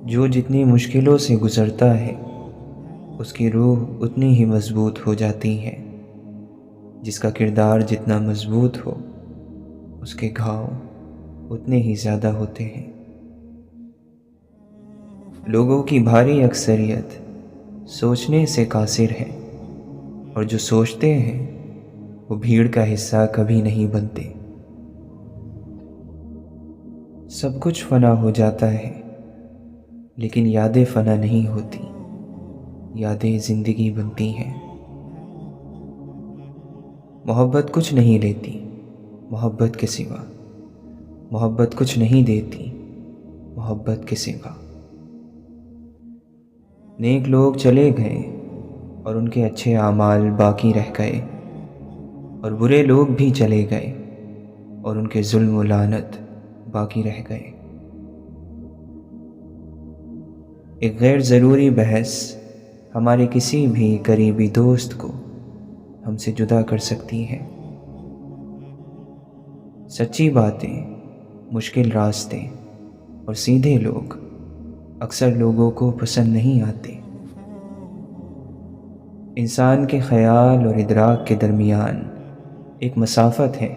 جو جتنی مشکلوں سے گزرتا ہے اس کی روح اتنی ہی مضبوط ہو جاتی ہے۔ جس کا کردار جتنا مضبوط ہو اس کے گھاؤ اتنے ہی زیادہ ہوتے ہیں۔ لوگوں کی بھاری اکثریت سوچنے سے قاصر ہے، اور جو سوچتے ہیں وہ بھیڑ کا حصہ کبھی نہیں بنتے۔ سب کچھ فنا ہو جاتا ہے لیکن یادیں فنا نہیں ہوتی، یادیں زندگی بنتی ہیں۔ محبت کچھ نہیں لیتی محبت کے سوا، محبت کچھ نہیں دیتی محبت کے سوا۔ نیک لوگ چلے گئے اور ان کے اچھے اعمال باقی رہ گئے، اور برے لوگ بھی چلے گئے اور ان کے ظلم و لعنت باقی رہ گئے۔ ایک غیر ضروری بحث ہمارے کسی بھی قریبی دوست کو ہم سے جدا کر سکتی ہے۔ سچی باتیں، مشکل راستے اور سیدھے لوگ اکثر لوگوں کو پسند نہیں آتے۔ انسان کے خیال اور ادراک کے درمیان ایک مسافت ہے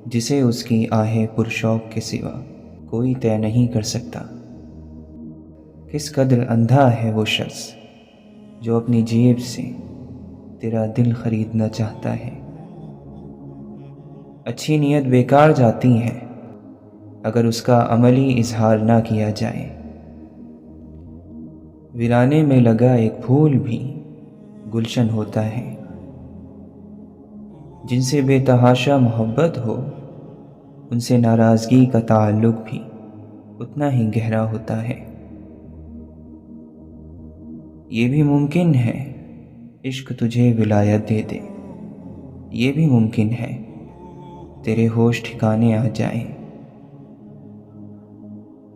جسے اس کی آہ پرشوق کے سوا کوئی طے نہیں کر سکتا۔ کس قدر اندھا ہے وہ شخص جو اپنی جیب سے تیرا دل خریدنا چاہتا ہے۔ اچھی نیت بیکار جاتی ہے اگر اس کا عملی اظہار نہ کیا جائے۔ ویرانے میں لگا ایک پھول بھی گلشن ہوتا ہے۔ جن سے بے تحاشا محبت ہو ان سے ناراضگی کا تعلق بھی اتنا ہی گہرا ہوتا ہے۔ یہ بھی ممکن ہے عشق تجھے ولایت دے دے، یہ بھی ممکن ہے تیرے ہوش ٹھکانے آ جائیں۔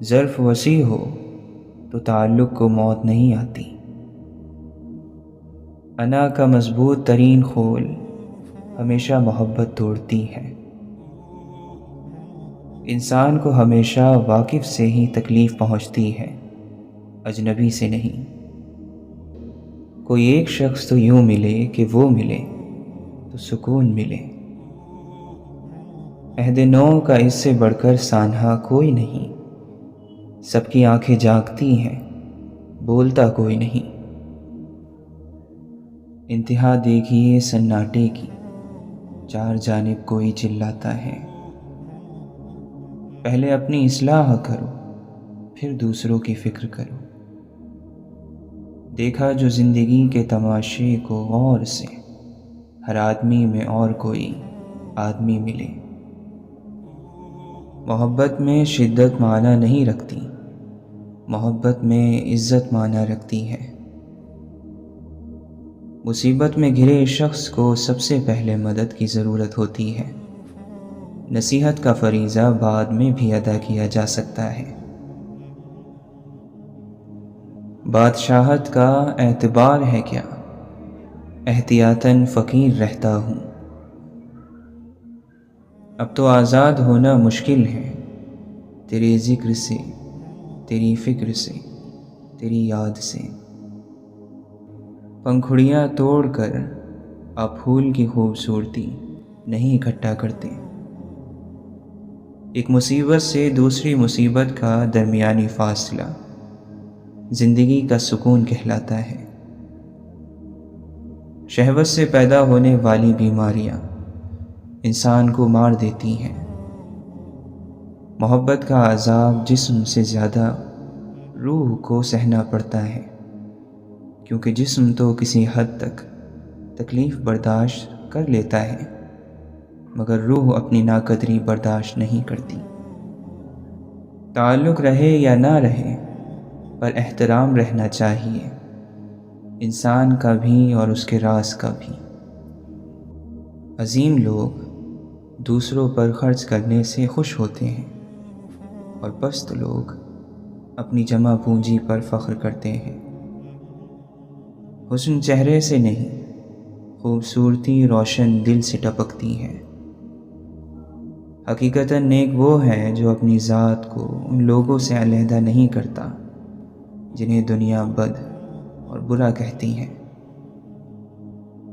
ظرف وسیع ہو تو تعلق کو موت نہیں آتی۔ انا کا مضبوط ترین خول ہمیشہ محبت توڑتی ہے۔ انسان کو ہمیشہ واقف سے ہی تکلیف پہنچتی ہے، اجنبی سے نہیں۔ کوئی ایک شخص تو یوں ملے کہ وہ ملے تو سکون ملے۔ عہد نو کا اس سے بڑھ کر سانحہ کوئی نہیں۔ سب کی آنکھیں جاگتی ہیں، بولتا کوئی نہیں۔ انتہا دیکھیے سناٹے کی، چار جانب کوئی چلاتا ہے۔ پہلے اپنی اصلاح کرو پھر دوسروں کی فکر کرو۔ دیکھا جو زندگی کے تماشے کو غور سے، ہر آدمی میں اور کوئی آدمی ملے۔ محبت میں شدت معنی نہیں رکھتی، محبت میں عزت معنی رکھتی ہے۔ مصیبت میں گھرے شخص کو سب سے پہلے مدد کی ضرورت ہوتی ہے۔ نصیحت کا فریضہ بعد میں بھی ادا کیا جا سکتا ہے۔ بادشاہت کا اعتبار ہے کیا، احتیاطاً فقیر رہتا ہوں۔ اب تو آزاد ہونا مشکل ہے، تیرے ذکر سے، تیری فکر سے، تیری یاد سے۔ پنکھڑیاں توڑ کر آپ پھول کی خوبصورتی نہیں اکٹھا کرتے۔ ایک مصیبت سے دوسری مصیبت کا درمیانی فاصلہ زندگی کا سکون کہلاتا ہے۔ شہوت سے پیدا ہونے والی بیماریاں انسان کو مار دیتی ہیں۔ محبت کا عذاب جسم سے زیادہ روح کو سہنا پڑتا ہے، کیونکہ جسم تو کسی حد تک تکلیف برداشت کر لیتا ہے، مگر روح اپنی ناقدری برداشت نہیں کرتی۔ تعلق رہے یا نہ رہے پر احترام رہنا چاہیے، انسان کا بھی اور اس کے راز کا بھی۔ عظیم لوگ دوسروں پر خرچ کرنے سے خوش ہوتے ہیں، اور پست لوگ اپنی جمع پونجی پر فخر کرتے ہیں۔ حسن چہرے سے نہیں، خوبصورتی روشن دل سے ٹپکتی ہے۔ حقیقتاً نیک وہ ہے جو اپنی ذات کو ان لوگوں سے علیحدہ نہیں کرتا جنہیں دنیا بد اور برا کہتی ہے۔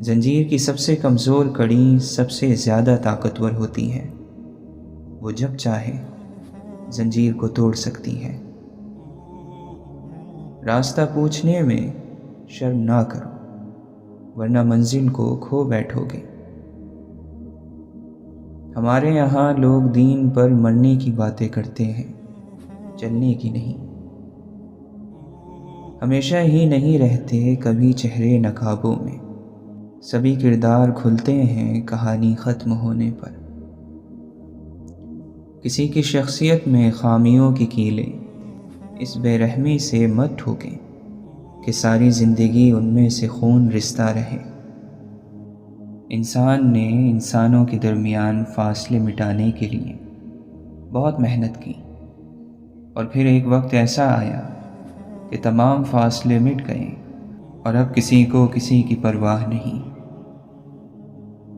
زنجیر کی سب سے کمزور کڑی سب سے زیادہ طاقتور ہوتی ہے۔ وہ جب چاہے زنجیر کو توڑ سکتی ہے۔ راستہ پوچھنے میں شرم نہ کرو، ورنہ منزل کو کھو بیٹھو گے۔ ہمارے یہاں لوگ دین پر مرنے کی باتیں کرتے ہیں، چلنے کی نہیں۔ ہمیشہ ہی نہیں رہتے کبھی چہرے نقابوں میں، سبھی کردار کھلتے ہیں کہانی ختم ہونے پر۔ کسی کی شخصیت میں خامیوں کی کیلیں اس بے رحمی سے مت ٹھوکیں کہ ساری زندگی ان میں سے خون رستا رہے۔ انسان نے انسانوں کے درمیان فاصلے مٹانے کے لیے بہت محنت کی، اور پھر ایک وقت ایسا آیا کہ تمام فاصلے مٹ گئے اور اب کسی کو کسی کی پرواہ نہیں۔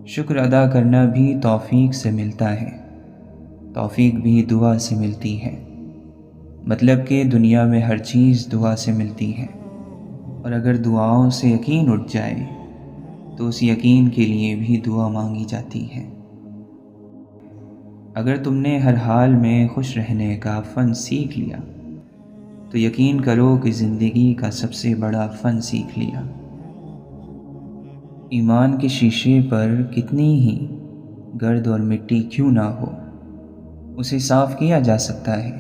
شکر ادا کرنا بھی توفیق سے ملتا ہے، توفیق بھی دعا سے ملتی ہے۔ مطلب کہ دنیا میں ہر چیز دعا سے ملتی ہے، اور اگر دعاؤں سے یقین اٹھ جائے تو اس یقین کے لیے بھی دعا مانگی جاتی ہے۔ اگر تم نے ہر حال میں خوش رہنے کا فن سیکھ لیا تو یقین کرو کہ زندگی کا سب سے بڑا فن سیکھ لیا۔ ایمان کے شیشے پر کتنی ہی گرد اور مٹی کیوں نہ ہو، اسے صاف کیا جا سکتا ہے،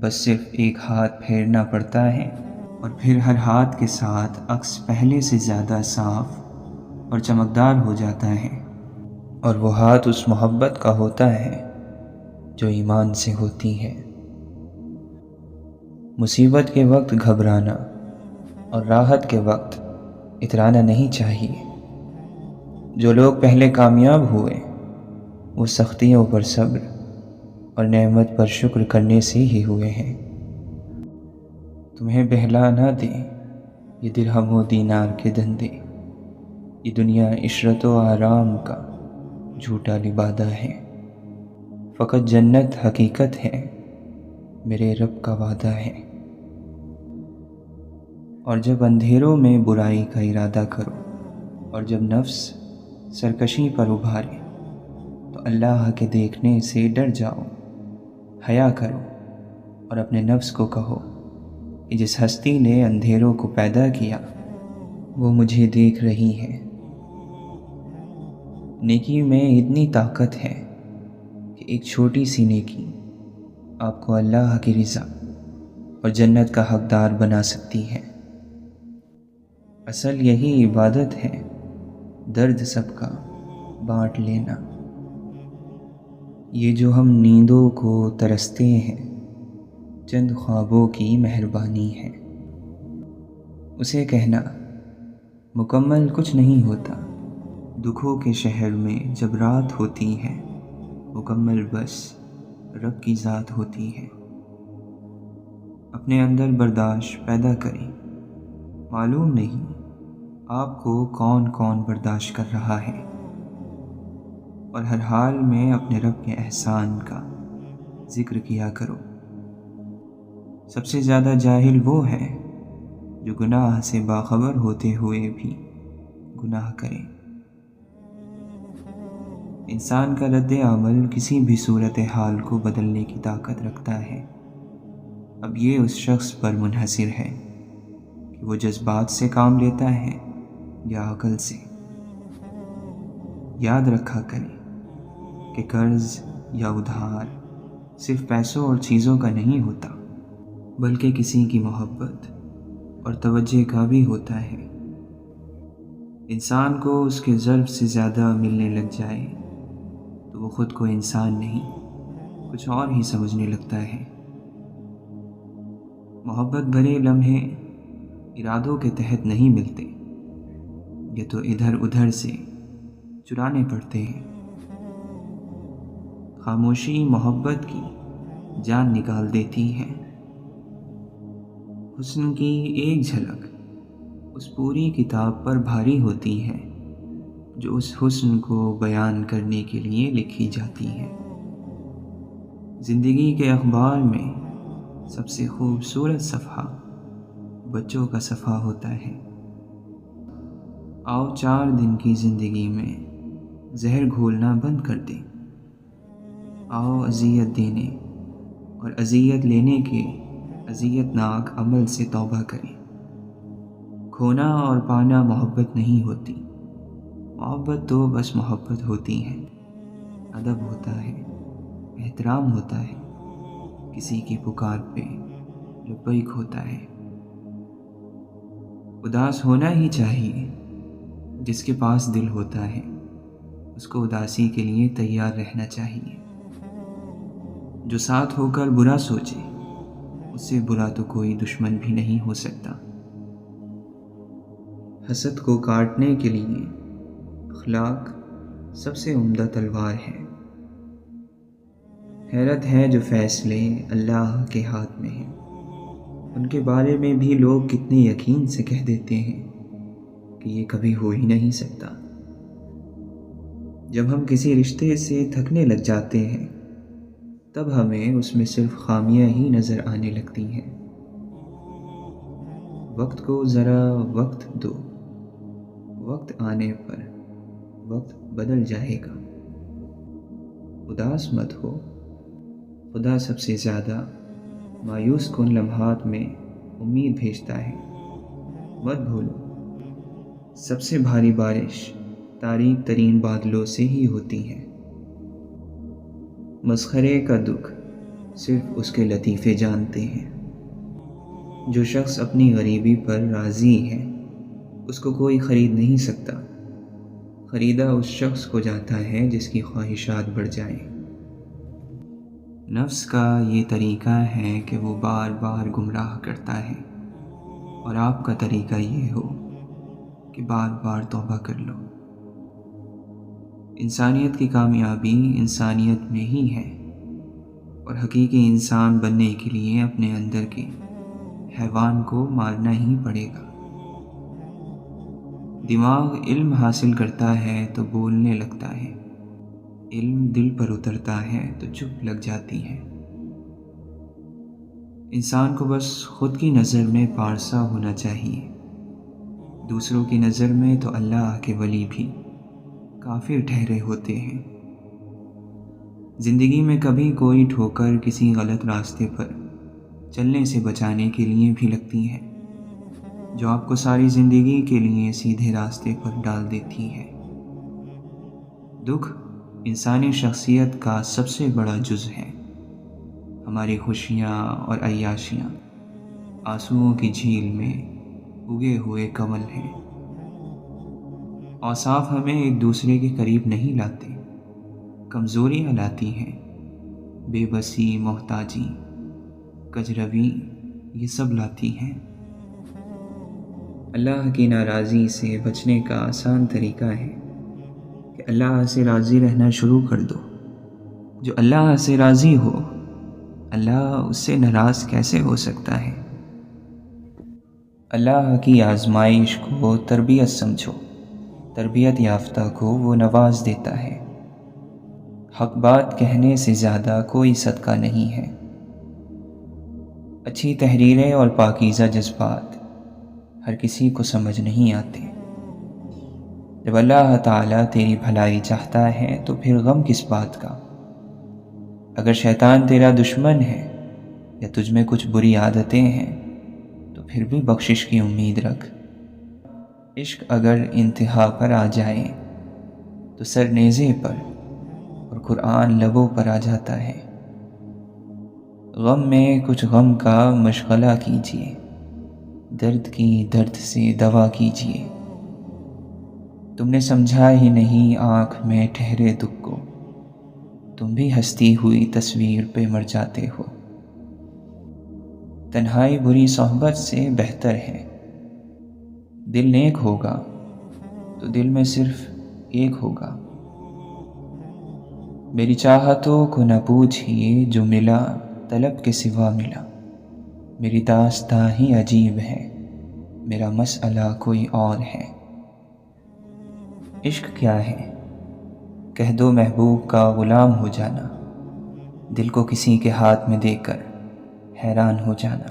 بس صرف ایک ہاتھ پھیرنا پڑتا ہے، اور پھر ہر ہاتھ کے ساتھ عکس پہلے سے زیادہ صاف اور چمکدار ہو جاتا ہے، اور وہ ہاتھ اس محبت کا ہوتا ہے جو ایمان سے ہوتی ہے۔ مصیبت کے وقت گھبرانا اور راحت کے وقت اترانا نہیں چاہیے۔ جو لوگ پہلے کامیاب ہوئے وہ سختیوں پر صبر اور نعمت پر شکر کرنے سے ہی ہوئے ہیں۔ تمہیں بہلا نہ دیں یہ درہم و دینار کے دھندے، یہ دنیا عشرت و آرام کا جھوٹا لبادہ ہے۔ فقط جنت حقیقت ہے، میرے رب کا وعدہ ہے۔ اور جب اندھیروں میں برائی کا ارادہ کرو اور جب نفس سرکشی پر ابھارے تو اللہ کے دیکھنے سے ڈر جاؤ، حیا کرو اور اپنے نفس کو کہو کہ جس ہستی نے اندھیروں کو پیدا کیا وہ مجھے دیکھ رہی ہے۔ نیکی میں اتنی طاقت ہے کہ ایک چھوٹی سی نیکی آپ کو اللہ کی رضا اور جنت کا حقدار بنا سکتی ہے۔ اصل یہی عبادت ہے، درد سب کا بانٹ لینا۔ یہ جو ہم نیندوں کو ترستے ہیں چند خوابوں کی مہربانی ہے۔ اسے کہنا مکمل کچھ نہیں ہوتا، دکھوں کے شہر میں جب رات ہوتی ہے مکمل بس رب کی ذات ہوتی ہے۔ اپنے اندر برداشت پیدا کریں، معلوم نہیں آپ کو کون کون برداشت کر رہا ہے، اور ہر حال میں اپنے رب کے احسان کا ذکر کیا کرو۔ سب سے زیادہ جاہل وہ ہے جو گناہ سے باخبر ہوتے ہوئے بھی گناہ کرے۔ انسان کا رد عمل کسی بھی صورت حال کو بدلنے کی طاقت رکھتا ہے۔ اب یہ اس شخص پر منحصر ہے کہ وہ جذبات سے کام لیتا ہے یا عقل سے۔ یاد رکھا کریں کہ قرض یا ادھار صرف پیسوں اور چیزوں کا نہیں ہوتا، بلکہ کسی کی محبت اور توجہ کا بھی ہوتا ہے۔ انسان کو اس کے ضرب سے زیادہ ملنے لگ جائے تو وہ خود کو انسان نہیں کچھ اور ہی سمجھنے لگتا ہے۔ محبت بھرے لمحے ارادوں کے تحت نہیں ملتے، یہ تو ادھر ادھر سے چرانے پڑتے ہیں۔ خاموشی محبت کی جان نکال دیتی ہے۔ حسن کی ایک جھلک اس پوری کتاب پر بھاری ہوتی ہے جو اس حسن کو بیان کرنے کے لیے لکھی جاتی ہے۔ زندگی کے اخبار میں سب سے خوبصورت صفحہ بچوں کا صفا ہوتا ہے۔ آؤ 4 دن کی زندگی میں زہر گھولنا بند کر دیں۔ آؤ اذیت دینے اور اذیت لینے کے اذیت ناک عمل سے توبہ کریں۔ کھونا اور پانا محبت نہیں ہوتی، محبت تو بس محبت ہوتی ہے۔ ادب ہوتا ہے، احترام ہوتا ہے، کسی کی پکار پہ لبیک ہوتا ہے۔ اداس ہونا ہی چاہیے، جس کے پاس دل ہوتا ہے اس کو اداسی کے لیے تیار رہنا چاہیے۔ جو ساتھ ہو کر برا سوچے اس سے برا تو کوئی دشمن بھی نہیں ہو سکتا۔ حسد کو کاٹنے کے لیے اخلاق سب سے عمدہ تلوار ہے۔ حیرت ہے جو فیصلے اللہ کے ہاتھ میں ہیں، ان کے بارے میں بھی لوگ کتنے یقین سے کہہ دیتے ہیں کہ یہ کبھی ہو ہی نہیں سکتا۔ جب ہم کسی رشتے سے تھکنے لگ جاتے ہیں تب ہمیں اس میں صرف خامیاں ہی نظر آنے لگتی ہیں۔ وقت کو ذرا وقت دو، وقت آنے پر وقت بدل جائے گا۔ اداس مت ہو، خدا سب سے زیادہ مایوس کن لمحات میں امید بھیجتا ہے۔ مت بھولو، سب سے بھاری بارش تاریک ترین بادلوں سے ہی ہوتی ہے۔ مسخرے کا دکھ صرف اس کے لطیفے جانتے ہیں۔ جو شخص اپنی غریبی پر راضی ہے اس کو کوئی خرید نہیں سکتا۔ خریدا اس شخص کو جاتا ہے جس کی خواہشات بڑھ جائیں۔ نفس کا یہ طریقہ ہے کہ وہ بار بار گمراہ کرتا ہے، اور آپ کا طریقہ یہ ہو کہ بار بار توبہ کر لو۔ انسانیت کی کامیابی انسانیت میں ہی ہے، اور حقیقی انسان بننے کے لیے اپنے اندر کے حیوان کو مارنا ہی پڑے گا۔ دماغ علم حاصل کرتا ہے تو بولنے لگتا ہے، علم دل پر اترتا ہے تو چپ لگ جاتی ہے۔ انسان کو بس خود کی نظر میں پارسا ہونا چاہیے، دوسروں کی نظر میں تو اللہ کے ولی بھی کافر ٹھہرے ہوتے ہیں۔ زندگی میں کبھی کوئی ٹھوکر کسی غلط راستے پر چلنے سے بچانے کے لیے بھی لگتی ہے، جو آپ کو ساری زندگی کے لیے سیدھے راستے پر ڈال دیتی ہے۔ دکھ انسانی شخصیت کا سب سے بڑا جز ہے۔ ہماری خوشیاں اور عیاشیاں آنسوؤں کی جھیل میں اگے ہوئے کمل ہیں۔ اوصاف ہمیں ایک دوسرے کے قریب نہیں لاتے، کمزوریاں لاتی ہیں۔ بے بسی، محتاجی، کجروی، یہ سب لاتی ہیں۔ اللہ کی ناراضی سے بچنے کا آسان طریقہ ہے کہ اللہ سے راضی رہنا شروع کر دو۔ جو اللہ سے راضی ہو، اللہ اس سے ناراض کیسے ہو سکتا ہے؟ اللہ کی آزمائش کو تربیت سمجھو، تربیت یافتہ کو وہ نواز دیتا ہے۔ حق بات کہنے سے زیادہ کوئی صدقہ نہیں ہے۔ اچھی تحریریں اور پاکیزہ جذبات ہر کسی کو سمجھ نہیں آتے۔ جب اللہ تعالیٰ تیری بھلائی چاہتا ہے تو پھر غم کس بات کا؟ اگر شیطان تیرا دشمن ہے یا تجھ میں کچھ بری عادتیں ہیں تو پھر بھی بخشش کی امید رکھ۔ عشق اگر انتہا پر آ جائے تو سر نیزے پر اور قرآن لبوں پر آ جاتا ہے۔ غم میں کچھ غم کا مشغلہ کیجیے، درد کی درد سے دوا کیجیے۔ تم نے سمجھا ہی نہیں آنکھ میں ٹھہرے دکھ کو، تم بھی ہستی ہوئی تصویر پہ مر جاتے ہو۔ تنہائی بری صحبت سے بہتر ہے۔ دل نیک ہوگا تو دل میں صرف ایک ہوگا۔ میری چاہتوں کو نہ پوچھئے، جو ملا طلب کے سوا ملا۔ میری داستاں ہی عجیب ہے، میرا مسئلہ کوئی اور ہے۔ عشق کیا ہے؟ کہہ دو محبوب کا غلام ہو جانا، دل کو کسی کے ہاتھ میں دے کر حیران ہو جانا۔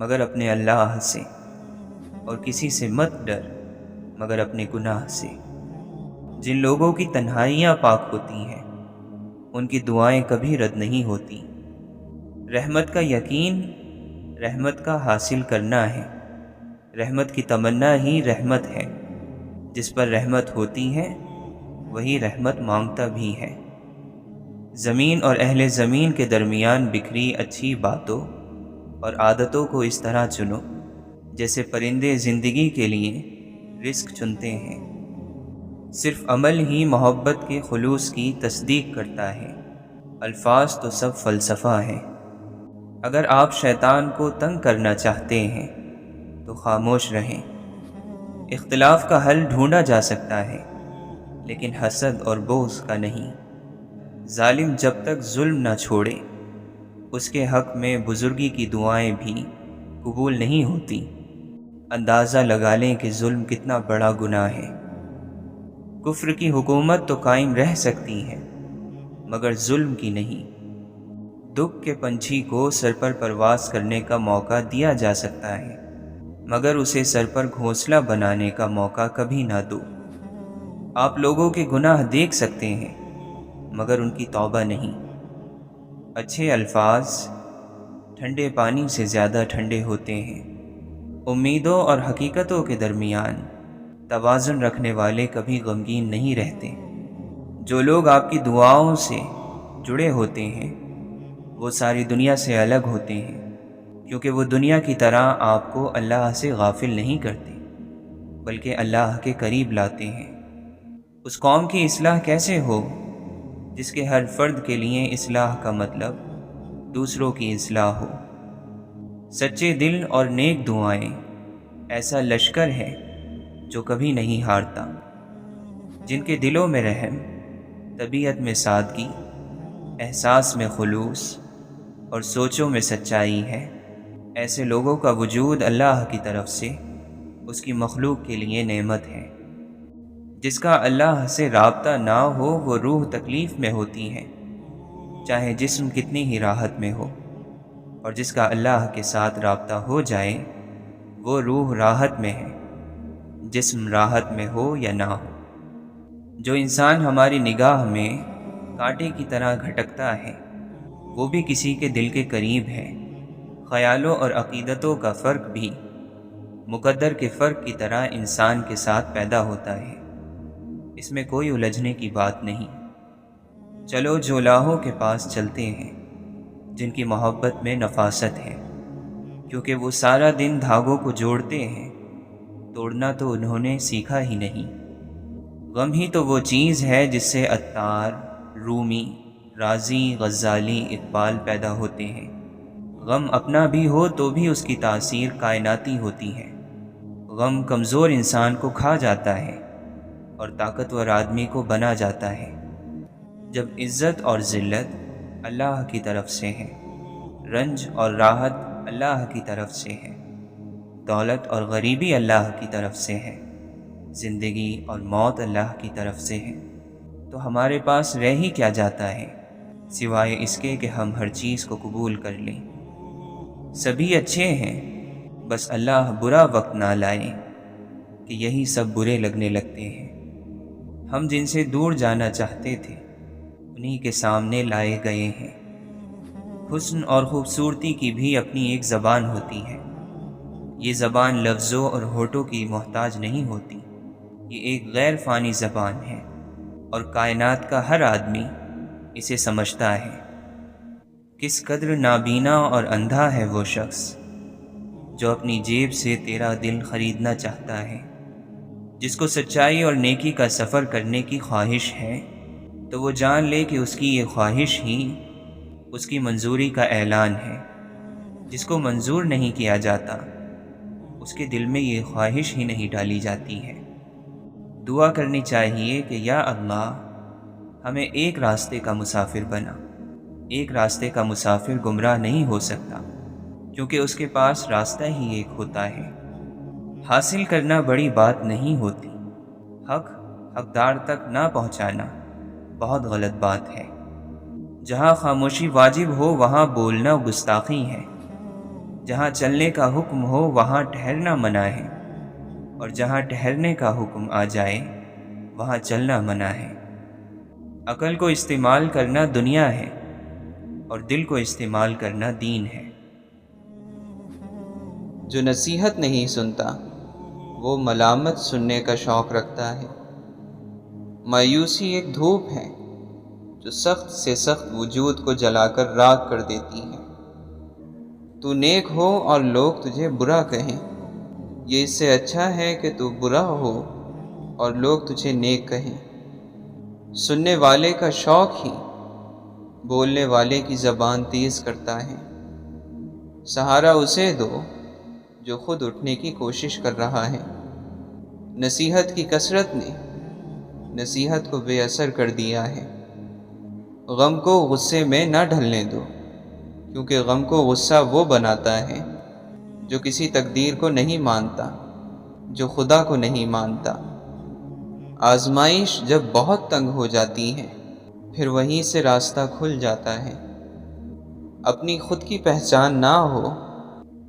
مگر اپنے اللہ سے، اور کسی سے مت ڈر مگر اپنے گناہ سے۔ جن لوگوں کی تنہائیاں پاک ہوتی ہیں ان کی دعائیں کبھی رد نہیں ہوتی۔ رحمت کا یقین رحمت کا حاصل کرنا ہے، رحمت کی تمنا ہی رحمت ہے۔ جس پر رحمت ہوتی ہے وہی رحمت مانگتا بھی ہے۔ زمین اور اہل زمین کے درمیان بکھری اچھی باتوں اور عادتوں کو اس طرح چنو جیسے پرندے زندگی کے لیے رزق چنتے ہیں۔ صرف عمل ہی محبت کے خلوص کی تصدیق کرتا ہے، الفاظ تو سب فلسفہ ہے۔ اگر آپ شیطان کو تنگ کرنا چاہتے ہیں تو خاموش رہیں۔ اختلاف کا حل ڈھونڈا جا سکتا ہے لیکن حسد اور بغض کا نہیں۔ ظالم جب تک ظلم نہ چھوڑے اس کے حق میں بزرگی کی دعائیں بھی قبول نہیں ہوتی۔ اندازہ لگا لیں کہ ظلم کتنا بڑا گناہ ہے۔ کفر کی حکومت تو قائم رہ سکتی ہے مگر ظلم کی نہیں۔ دکھ کے پنچھی کو سر پر پرواز کرنے کا موقع دیا جا سکتا ہے مگر اسے سر پر گھونسلہ بنانے کا موقع کبھی نہ دو۔ آپ لوگوں کے گناہ دیکھ سکتے ہیں مگر ان کی توبہ نہیں۔ اچھے الفاظ ٹھنڈے پانی سے زیادہ ٹھنڈے ہوتے ہیں۔ امیدوں اور حقیقتوں کے درمیان توازن رکھنے والے کبھی غمگین نہیں رہتے۔ جو لوگ آپ کی دعاؤں سے جڑے ہوتے ہیں وہ ساری دنیا سے الگ ہوتے ہیں، کیونکہ وہ دنیا کی طرح آپ کو اللہ سے غافل نہیں کرتے بلکہ اللہ کے قریب لاتے ہیں۔ اس قوم کی اصلاح کیسے ہو جس کے ہر فرد کے لیے اصلاح کا مطلب دوسروں کی اصلاح ہو۔ سچے دل اور نیک دعائیں ایسا لشکر ہے جو کبھی نہیں ہارتا۔ جن کے دلوں میں رحم، طبیعت میں سادگی، احساس میں خلوص اور سوچوں میں سچائی ہے، ایسے لوگوں کا وجود اللہ کی طرف سے اس کی مخلوق کے لیے نعمت ہے۔ جس کا اللہ سے رابطہ نہ ہو وہ روح تکلیف میں ہوتی ہے، چاہے جسم کتنی ہی راحت میں ہو، اور جس کا اللہ کے ساتھ رابطہ ہو جائے وہ روح راحت میں ہے، جسم راحت میں ہو یا نہ ہو۔ جو انسان ہماری نگاہ میں کانٹے کی طرح گھٹکتا ہے وہ بھی کسی کے دل کے قریب ہے۔ خیالوں اور عقیدتوں کا فرق بھی مقدر کے فرق کی طرح انسان کے ساتھ پیدا ہوتا ہے، اس میں کوئی الجھنے کی بات نہیں۔ چلو جولاہوں کے پاس چلتے ہیں جن کی محبت میں نفاست ہے، کیونکہ وہ سارا دن دھاگوں کو جوڑتے ہیں، توڑنا تو انہوں نے سیکھا ہی نہیں۔ غم ہی تو وہ چیز ہے جس سے عطار، رومی، رازی، غزالی، اقبال پیدا ہوتے ہیں۔ غم اپنا بھی ہو تو بھی اس کی تاثیر کائناتی ہوتی ہے۔ غم کمزور انسان کو کھا جاتا ہے اور طاقتور آدمی کو بنا جاتا ہے۔ جب عزت اور ذلت اللہ کی طرف سے ہے، رنج اور راحت اللہ کی طرف سے ہے، دولت اور غریبی اللہ کی طرف سے ہے، زندگی اور موت اللہ کی طرف سے ہے، تو ہمارے پاس رہ ہی کیا جاتا ہے سوائے اس کے کہ ہم ہر چیز کو قبول کر لیں۔ سبھی اچھے ہیں، بس اللہ برا وقت نہ لائے کہ یہی سب برے لگنے لگتے ہیں۔ ہم جن سے دور جانا چاہتے تھے انہی کے سامنے لائے گئے ہیں۔ حسن اور خوبصورتی کی بھی اپنی ایک زبان ہوتی ہے۔ یہ زبان لفظوں اور ہونٹوں کی محتاج نہیں ہوتی، یہ ایک غیر فانی زبان ہے اور کائنات کا ہر آدمی اسے سمجھتا ہے۔ کس قدر نابینا اور اندھا ہے وہ شخص جو اپنی جیب سے تیرا دل خریدنا چاہتا ہے۔ جس کو سچائی اور نیکی کا سفر کرنے کی خواہش ہے تو وہ جان لے کہ اس کی یہ خواہش ہی اس کی منظوری کا اعلان ہے۔ جس کو منظور نہیں کیا جاتا اس کے دل میں یہ خواہش ہی نہیں ڈالی جاتی ہے۔ دعا کرنی چاہیے کہ یا اللہ ہمیں ایک راستے کا مسافر بنا۔ ایک راستے کا مسافر گمراہ نہیں ہو سکتا کیونکہ اس کے پاس راستہ ہی ایک ہوتا ہے۔ حاصل کرنا بڑی بات نہیں ہوتی، حقدار تک نہ پہنچانا بہت غلط بات ہے۔ جہاں خاموشی واجب ہو وہاں بولنا گستاخی ہے، جہاں چلنے کا حکم ہو وہاں ٹھہرنا منع ہے، اور جہاں ٹھہرنے کا حکم آ جائے وہاں چلنا منع ہے۔ عقل کو استعمال کرنا دنیا ہے اور دل کو استعمال کرنا دین ہے۔ جو نصیحت نہیں سنتا وہ ملامت سننے کا شوق رکھتا ہے۔ مایوسی ایک دھوپ ہے جو سخت سے سخت وجود کو جلا کر راکھ کر دیتی ہے۔ تو نیک ہو اور لوگ تجھے برا کہیں، یہ اس سے اچھا ہے کہ تو برا ہو اور لوگ تجھے نیک کہیں۔ سننے والے کا شوق ہی بولنے والے کی زبان تیز کرتا ہے۔ سہارا اسے دو جو خود اٹھنے کی کوشش کر رہا ہے۔ نصیحت کی کثرت نے نصیحت کو بے اثر کر دیا ہے۔ غم کو غصے میں نہ ڈھلنے دو، کیونکہ غم کو غصہ وہ بناتا ہے جو کسی تقدیر کو نہیں مانتا، جو خدا کو نہیں مانتا۔ آزمائش جب بہت تنگ ہو جاتی ہے پھر وہیں سے راستہ کھل جاتا ہے۔ اپنی خود کی پہچان نہ ہو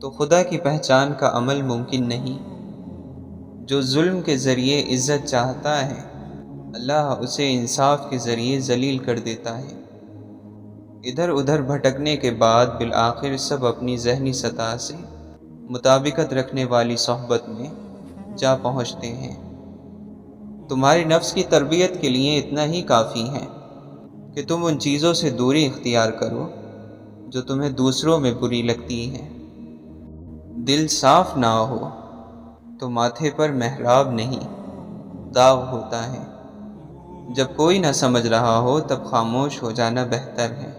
تو خدا کی پہچان کا عمل ممکن نہیں۔ جو ظلم کے ذریعے عزت چاہتا ہے اللہ اسے انصاف کے ذریعے ذلیل کر دیتا ہے۔ ادھر ادھر بھٹکنے کے بعد بالآخر سب اپنی ذہنی سطح سے مطابقت رکھنے والی صحبت میں جا پہنچتے ہیں۔ تمہاری نفس کی تربیت کے لیے اتنا ہی کافی ہے کہ تم ان چیزوں سے دوری اختیار کرو جو تمہیں دوسروں میں بری لگتی ہیں۔ دل صاف نہ ہو تو ماتھے پر محراب نہیں داغ ہوتا ہے۔ جب کوئی نہ سمجھ رہا ہو تب خاموش ہو جانا بہتر ہے۔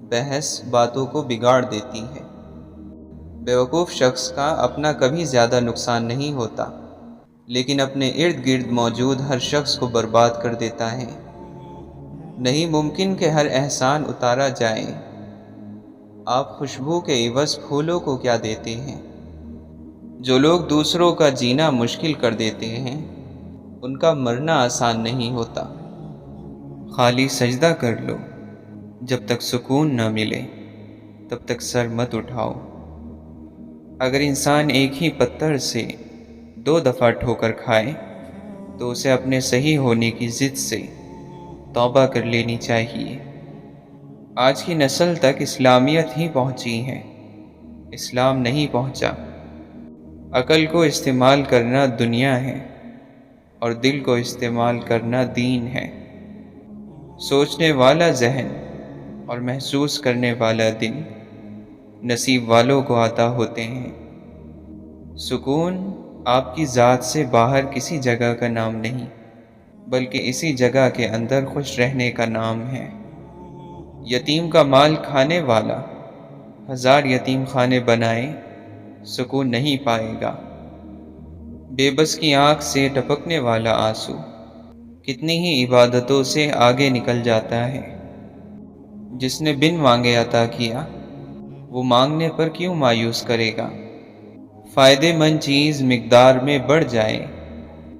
بحث باتوں کو بگاڑ دیتی ہے۔ بیوقوف شخص کا اپنا کبھی زیادہ نقصان نہیں ہوتا، لیکن اپنے ارد گرد موجود ہر شخص کو برباد کر دیتا ہے۔ نہیں ممکن کہ ہر احسان اتارا جائے۔ آپ خوشبو کے عوض پھولوں کو کیا دیتے ہیں؟ جو لوگ دوسروں کا جینا مشکل کر دیتے ہیں ان کا مرنا آسان نہیں ہوتا۔ خالی سجدہ کر لو، جب تک سکون نہ ملے تب تک سر مت اٹھاؤ۔ اگر انسان ایک ہی پتھر سے 2 دفعہ ٹھوکر کھائے تو اسے اپنے صحیح ہونے کی ضد سے توبہ کر لینی چاہیے۔ آج کی نسل تک اسلامیت ہی پہنچی ہے، اسلام نہیں پہنچا۔ عقل کو استعمال کرنا دنیا ہے اور دل کو استعمال کرنا دین ہے۔ سوچنے والا ذہن اور محسوس کرنے والا دل نصیب والوں کو عطا ہوتے ہیں۔ سکون آپ کی ذات سے باہر کسی جگہ کا نام نہیں، بلکہ اسی جگہ کے اندر خوش رہنے کا نام ہے۔ یتیم کا مال کھانے والا 1000 یتیم خانے بنائے سکون نہیں پائے گا۔ بے بس کی آنکھ سے ٹپکنے والا آنسو کتنی ہی عبادتوں سے آگے نکل جاتا ہے۔ جس نے بن مانگے عطا کیا وہ مانگنے پر کیوں مایوس کرے گا؟ فائدے مند چیز مقدار میں بڑھ جائے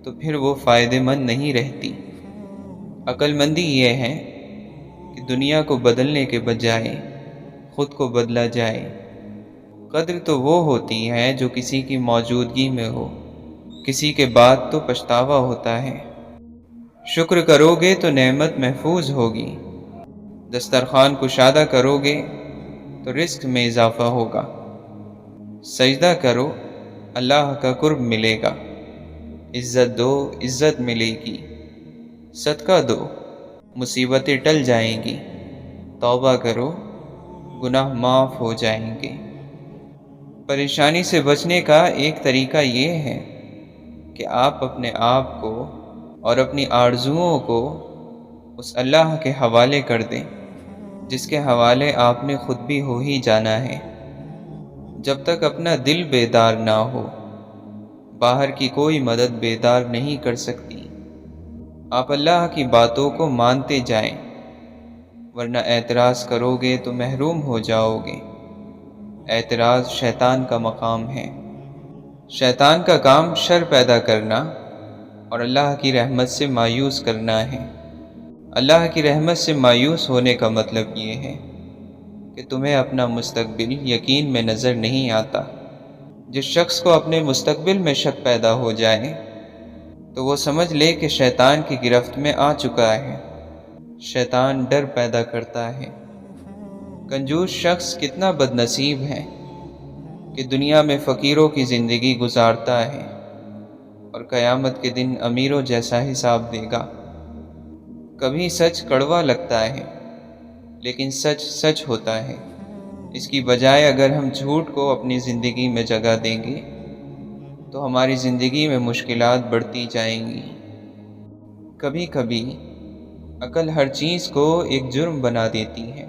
تو پھر وہ فائدے مند نہیں رہتی۔ عقل مندی یہ ہے کہ دنیا کو بدلنے کے بجائے خود کو بدلا جائے۔ قدر تو وہ ہوتی ہے جو کسی کی موجودگی میں ہو، کسی کے بعد تو پچھتاوا ہوتا ہے۔ شکر کرو گے تو نعمت محفوظ ہوگی، دسترخوان کشادہ کرو گے تو رزق میں اضافہ ہوگا۔ سجدہ کرو اللہ کا قرب ملے گا، عزت دو عزت ملے گی، صدقہ دو مصیبتیں ٹل جائیں گی، توبہ کرو گناہ معاف ہو جائیں گے۔ پریشانی سے بچنے کا ایک طریقہ یہ ہے کہ آپ اپنے آپ کو اور اپنی آرزوؤں کو اس اللہ کے حوالے کر دیں جس کے حوالے آپ نے خود بھی ہو ہی جانا ہے۔ جب تک اپنا دل بیدار نہ ہو باہر کی کوئی مدد بیدار نہیں کر سکتی۔ آپ اللہ کی باتوں کو مانتے جائیں، ورنہ اعتراض کرو گے تو محروم ہو جاؤ گے۔ اعتراض شیطان کا مقام ہے۔ شیطان کا کام شر پیدا کرنا اور اللہ کی رحمت سے مایوس کرنا ہے۔ اللہ کی رحمت سے مایوس ہونے کا مطلب یہ ہے کہ تمہیں اپنا مستقبل یقین میں نظر نہیں آتا۔ جس شخص کو اپنے مستقبل میں شک پیدا ہو جائے تو وہ سمجھ لے کہ شیطان کی گرفت میں آ چکا ہے۔ شیطان ڈر پیدا کرتا ہے۔ کنجوس شخص کتنا بد نصیب ہے کہ دنیا میں فقیروں کی زندگی گزارتا ہے اور قیامت کے دن امیروں جیسا حساب دے گا۔ کبھی سچ کڑوا لگتا ہے لیکن سچ سچ ہوتا ہے۔ اس کی بجائے اگر ہم جھوٹ کو اپنی زندگی میں جگہ دیں گے تو ہماری زندگی میں مشکلات بڑھتی جائیں گی۔ کبھی کبھی عقل ہر چیز کو ایک جرم بنا دیتی ہے۔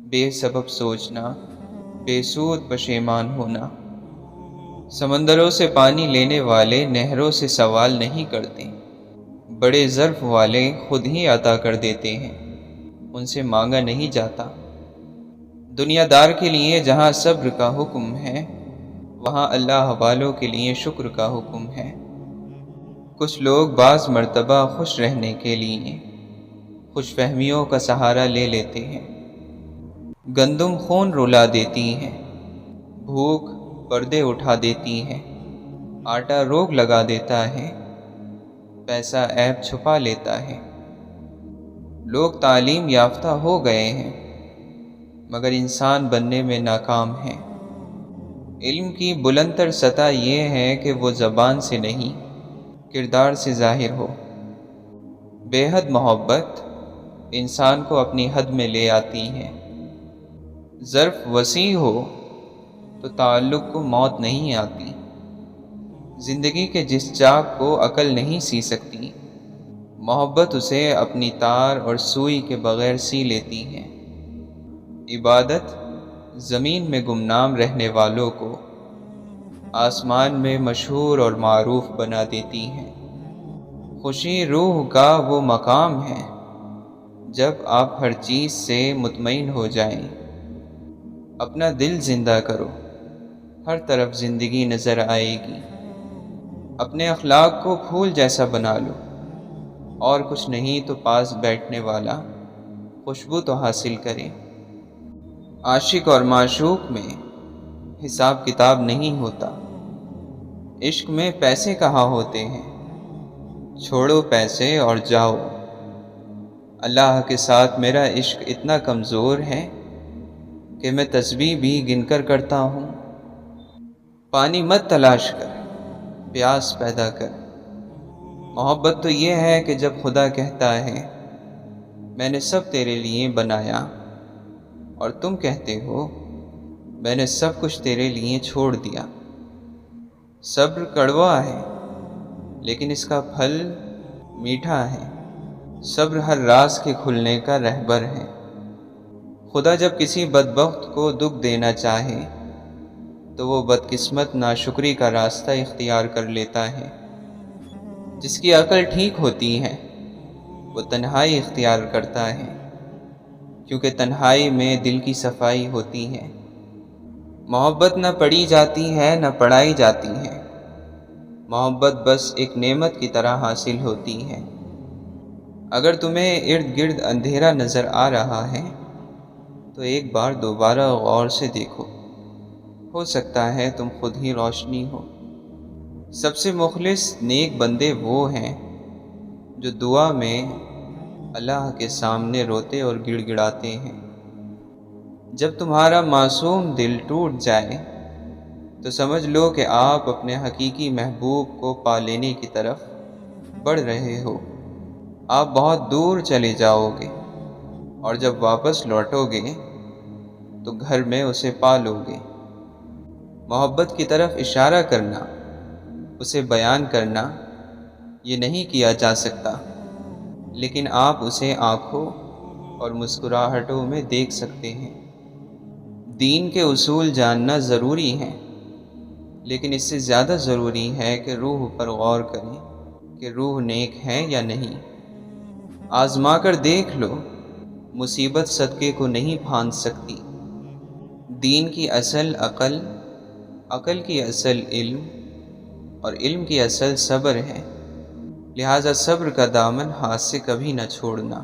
بے سبب سوچنا، بے سود پشیمان ہونا۔ سمندروں سے پانی لینے والے نہروں سے سوال نہیں کرتے۔ بڑے ظرف والے خود ہی عطا کر دیتے ہیں، ان سے مانگا نہیں جاتا۔ دنیا دار کے لیے جہاں صبر کا حکم ہے، وہاں اللہ والوں کے لیے شکر کا حکم ہے۔ کچھ لوگ بعض مرتبہ خوش رہنے کے لیے خوش فہمیوں کا سہارا لے لیتے ہیں۔ گندم خون رلا دیتی ہے، بھوک پردے اٹھا دیتی ہے، آٹا روگ لگا دیتا ہے، پیسہ عیب چھپا لیتا ہے۔ لوگ تعلیم یافتہ ہو گئے ہیں مگر انسان بننے میں ناکام ہیں۔ علم کی بلند تر سطح یہ ہے کہ وہ زبان سے نہیں، کردار سے ظاہر ہو۔ بے حد محبت انسان کو اپنی حد میں لے آتی ہے۔ ظرف وسیع ہو تو تعلق کو موت نہیں آتی۔ زندگی کے جس چاک کو عقل نہیں سی سکتی، محبت اسے اپنی تار اور سوئی کے بغیر سی لیتی ہے۔ عبادت زمین میں گمنام رہنے والوں کو آسمان میں مشہور اور معروف بنا دیتی ہے۔ خوشی روح کا وہ مقام ہے جب آپ ہر چیز سے مطمئن ہو جائیں۔ اپنا دل زندہ کرو، ہر طرف زندگی نظر آئے گی۔ اپنے اخلاق کو پھول جیسا بنا لو، اور کچھ نہیں تو پاس بیٹھنے والا خوشبو تو حاصل کرے۔ عاشق اور معشوق میں حساب کتاب نہیں ہوتا۔ عشق میں پیسے کہاں ہوتے ہیں؟ چھوڑو پیسے اور جاؤ۔ اللہ کے ساتھ میرا عشق اتنا کمزور ہے کہ میں تسبیح بھی گن کر کرتا ہوں۔ پانی مت تلاش کر، پیاس پیدا کر۔ محبت تو یہ ہے کہ جب خدا کہتا ہے میں نے سب تیرے لیے بنایا، اور تم کہتے ہو میں نے سب کچھ تیرے لیے چھوڑ دیا۔ صبر کڑوا ہے لیکن اس کا پھل میٹھا ہے۔ صبر ہر راز کے کھلنے کا رہبر ہے۔ خدا جب کسی بدبخت کو دکھ دینا چاہے تو وہ بدقسمت ناشکری کا راستہ اختیار کر لیتا ہے۔ جس کی عقل ٹھیک ہوتی ہے وہ تنہائی اختیار کرتا ہے، کیونکہ تنہائی میں دل کی صفائی ہوتی ہے۔ محبت نہ پڑھی جاتی ہے نہ پڑھائی جاتی ہے۔ محبت بس ایک نعمت کی طرح حاصل ہوتی ہے۔ اگر تمہیں ارد گرد اندھیرا نظر آ رہا ہے تو ایک بار دوبارہ غور سے دیکھو، ہو سکتا ہے تم خود ہی روشنی ہو۔ سب سے مخلص نیک بندے وہ ہیں جو دعا میں اللہ کے سامنے روتے اور گڑ گڑاتے ہیں۔ جب تمہارا معصوم دل ٹوٹ جائے تو سمجھ لو کہ آپ اپنے حقیقی محبوب کو پا لینے کی طرف بڑھ رہے ہو۔ آپ بہت دور چلے جاؤ گے اور جب واپس لوٹو گے تو گھر میں اسے پا لو گے۔ محبت کی طرف اشارہ کرنا، اسے بیان کرنا، یہ نہیں کیا جا سکتا، لیکن آپ اسے آنکھوں اور مسکراہٹوں میں دیکھ سکتے ہیں۔ دین کے اصول جاننا ضروری ہے، لیکن اس سے زیادہ ضروری ہے کہ روح پر غور کریں کہ روح نیک ہے یا نہیں۔ آزما کر دیکھ لو، مصیبت صدقے کو نہیں پھاند سکتی۔ دین کی اصل عقل، عقل کی اصل علم، اور علم کی اصل صبر ہے۔ لہٰذا صبر کا دامن ہاتھ سے کبھی نہ چھوڑنا۔